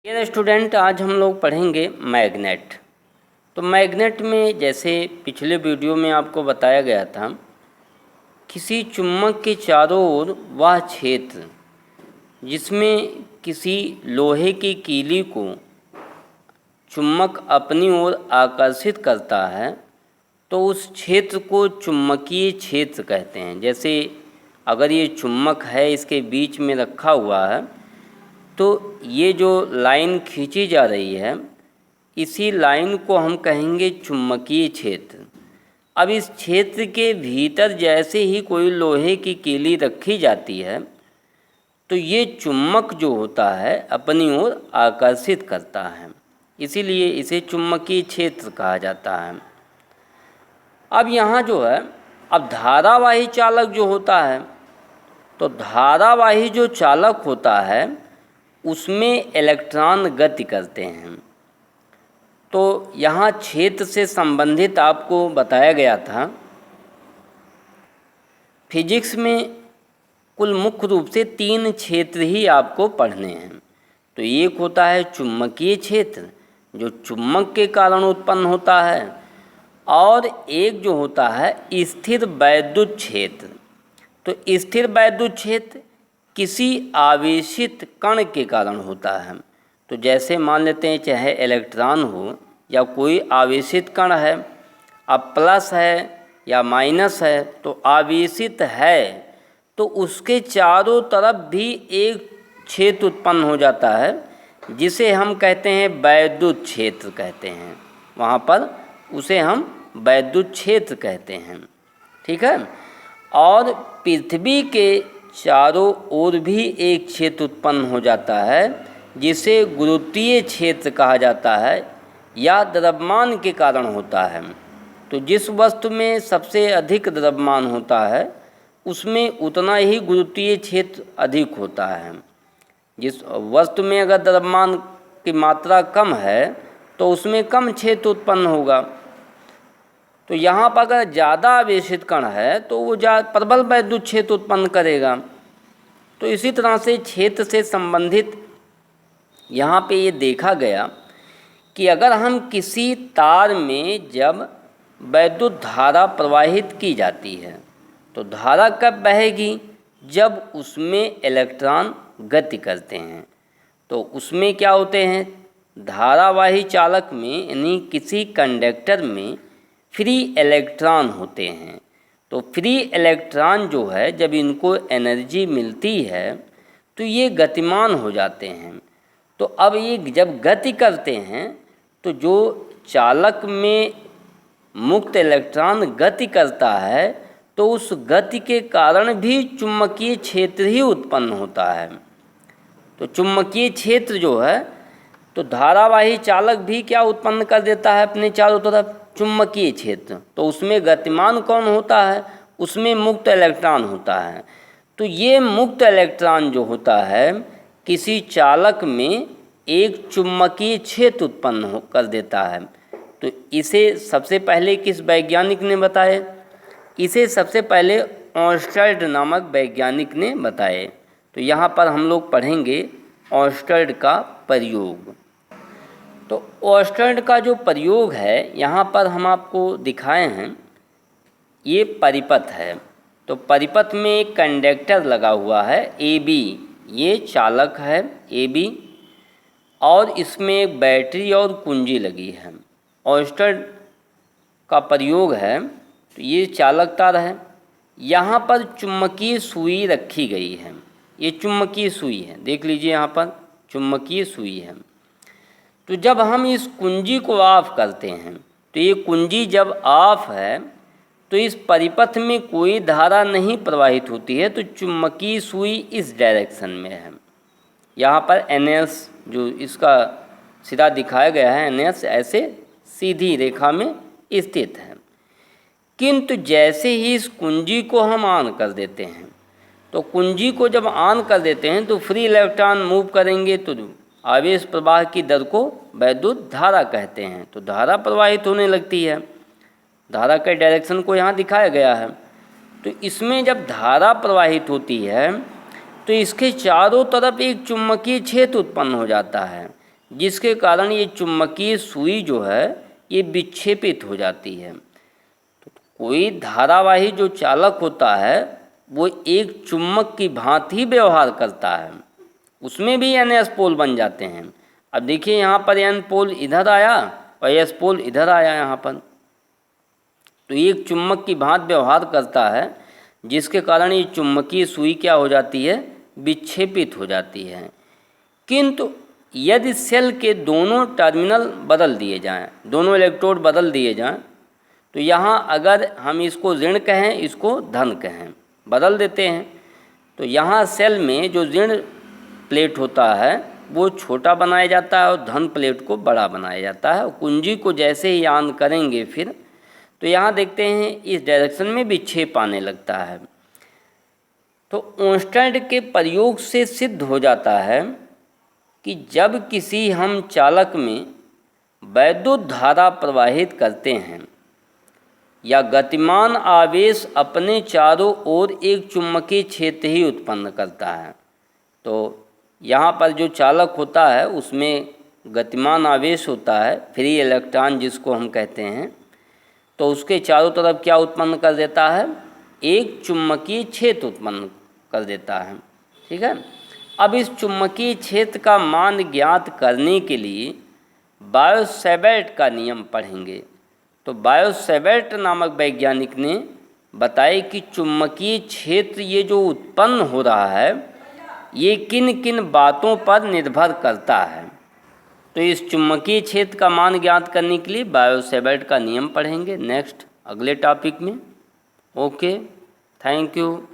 Dear student, आज हम लोग पढ़ेंगे मैग्नेट। तो मैग्नेट में जैसे पिछले वीडियो में आपको बताया गया था, किसी चुम्बक के चारों ओर वह क्षेत्र जिसमें किसी लोहे की कीली को चुम्बक अपनी ओर आकर्षित करता है, तो उस क्षेत्र को चुम्बकीय क्षेत्र कहते हैं। जैसे अगर ये चुम्बक है, इसके बीच में रखा हुआ है, तो ये जो लाइन खींची जा रही है, इसी लाइन को हम कहेंगे चुम्बकीय क्षेत्र। अब इस क्षेत्र के भीतर जैसे ही कोई लोहे की कीली रखी जाती है, तो ये चुम्बक जो होता है अपनी ओर आकर्षित करता है, इसीलिए इसे चुम्बकीय क्षेत्र कहा जाता है। अब यहाँ जो है, अब धारावाही चालक जो होता है, तो धारावाही जो चालक होता है उसमें इलेक्ट्रॉन गति करते हैं। तो यहाँ क्षेत्र से संबंधित आपको बताया गया था, फिजिक्स में कुल मुख्य रूप से 3 क्षेत्र ही आपको पढ़ने हैं। तो एक होता है चुम्बकीय क्षेत्र, जो चुम्बक के कारण उत्पन्न होता है, और एक जो होता है स्थिर वैद्युत क्षेत्र। तो स्थिर वैद्युत क्षेत्र किसी आवेशित कण के कारण होता है। तो जैसे मान लेते हैं, चाहे इलेक्ट्रॉन हो या कोई आवेशित कण है, अब प्लस है या माइनस है, तो आवेशित है तो उसके चारों तरफ भी एक क्षेत्र उत्पन्न हो जाता है, जिसे हम कहते हैं वैद्युत क्षेत्र कहते हैं। वहाँ पर उसे हम वैद्युत क्षेत्र कहते हैं, ठीक है। और पृथ्वी के चारों ओर भी एक क्षेत्र उत्पन्न हो जाता है, जिसे गुरुत्वीय क्षेत्र कहा जाता है, या द्रव्यमान के कारण होता है। तो जिस वस्तु में सबसे अधिक द्रव्यमान होता है, उसमें उतना ही गुरुत्वीय क्षेत्र अधिक होता है। जिस वस्तु में अगर द्रव्यमान की मात्रा कम है, तो उसमें कम क्षेत्र उत्पन्न होगा। तो यहाँ पर अगर ज़्यादा आवेशित कण है, तो वो प्रबल वैद्युत क्षेत्र उत्पन्न करेगा। तो इसी तरह से क्षेत्र से संबंधित यहाँ पे ये देखा गया कि अगर हम किसी तार में जब वैद्युत धारा प्रवाहित की जाती है, तो धारा कब बहेगी? जब उसमें इलेक्ट्रॉन गति करते हैं। तो उसमें क्या होते हैं, धारावाही चालक में यानी किसी कंडक्टर में फ्री इलेक्ट्रॉन होते हैं। तो फ्री इलेक्ट्रॉन जो है, जब इनको एनर्जी मिलती है तो ये गतिमान हो जाते हैं। तो अब ये जब गति करते हैं, तो जो चालक में मुक्त इलेक्ट्रॉन गति करता है, तो उस गति के कारण भी चुम्बकीय क्षेत्र ही उत्पन्न होता है। तो चुम्बकीय क्षेत्र जो है, तो धारावाही चालक भी क्या उत्पन्न कर देता है अपने चारों तरफ? चुम्बकीय क्षेत्र। तो उसमें गतिमान कौन होता है? उसमें मुक्त इलेक्ट्रॉन होता है। तो ये मुक्त इलेक्ट्रॉन जो होता है, किसी चालक में एक चुम्बकीय क्षेत्र उत्पन्न कर देता है। तो इसे सबसे पहले किस वैज्ञानिक ने बताया? इसे सबसे पहले ऑर्स्टेड नामक वैज्ञानिक ने बताए। तो यहाँ पर हम लोग पढ़ेंगे ऑर्स्टेड का प्रयोग। तो ऑर्स्टेड का जो प्रयोग है, यहाँ पर हम आपको दिखाए हैं, ये परिपथ है। तो परिपथ में एक कंडक्टर लगा हुआ है AB, ये चालक है AB, और इसमें एक बैटरी और कुंजी लगी है। ऑर्स्टेड का प्रयोग है, तो ये चालक तार है। यहाँ पर चुम्बकीय सुई रखी गई है, ये चुम्बकीय सुई है, देख लीजिए यहाँ पर चुम्बकीय सुई है। तो जब हम इस कुंजी को ऑफ करते हैं, तो ये कुंजी जब ऑफ है, तो इस परिपथ में कोई धारा नहीं प्रवाहित होती है। तो चुम्बकीय सुई इस डायरेक्शन में है। यहाँ पर NS जो इसका सिरा दिखाया गया है, NS ऐसे सीधी रेखा में स्थित है। किंतु जैसे ही इस कुंजी को हम ऑन कर देते हैं, तो कुंजी को जब ऑन कर देते हैं, तो फ्री इलेक्ट्रॉन मूव करेंगे, तो आवेश प्रवाह की दर को वैद्युत धारा कहते हैं। तो धारा प्रवाहित होने लगती है। धारा के डायरेक्शन को यहाँ दिखाया गया है। तो इसमें जब धारा प्रवाहित होती है, तो इसके चारों तरफ एक चुम्बकीय क्षेत्र उत्पन्न हो जाता है, जिसके कारण ये चुम्बकीय सुई जो है ये विक्षेपित हो जाती है। तो कोई धारावाही जो चालक होता है वो एक चुम्बक की भांति व्यवहार करता है, उसमें भी NS पोल बन जाते हैं। अब देखिए यहाँ पर N पोल इधर आया और S पोल इधर आया यहाँ पर, तो एक चुम्बक की भांति व्यवहार करता है, जिसके कारण ये चुम्बकीय सुई क्या हो जाती है, विक्षेपित हो जाती है। किंतु यदि सेल के दोनों टर्मिनल बदल दिए जाएं, दोनों इलेक्ट्रोड बदल दिए जाएं, तो यहाँ अगर हम इसको ऋण कहें, इसको धन कहें, बदल देते हैं, तो यहाँ सेल में जो ऋण प्लेट होता है वो छोटा बनाया जाता है और धन प्लेट को बड़ा बनाया जाता है। कुंजी को जैसे ही ऑन करेंगे फिर, तो यहाँ देखते हैं इस डायरेक्शन में विक्षेप आने लगता है। तो ओंस्टेड के प्रयोग से सिद्ध हो जाता है कि जब किसी हम चालक में वैद्युत धारा प्रवाहित करते हैं या गतिमान आवेश अपने चारों ओर एक चुंबकीय क्षेत्र ही उत्पन्न करता है, तो यहाँ पर जो चालक होता है उसमें गतिमान आवेश होता है, फ्री इलेक्ट्रॉन जिसको हम कहते हैं, तो उसके चारों तरफ क्या उत्पन्न कर देता है, एक चुंबकीय क्षेत्र उत्पन्न कर देता है। ठीक है। अब इस चुंबकीय क्षेत्र का मान ज्ञात करने के लिए बायो-सैवर्ट का नियम पढ़ेंगे। तो बायो-सैवर्ट नामक वैज्ञानिक ने बताया कि चुंबकीय क्षेत्र ये जो उत्पन्न हो रहा है ये किन किन बातों पर निर्भर करता है। तो इस चुंबकीय क्षेत्र का मान ज्ञात करने के लिए बायो-सैवर्ट का नियम पढ़ेंगे नेक्स्ट अगले टॉपिक में। Okay, thank you.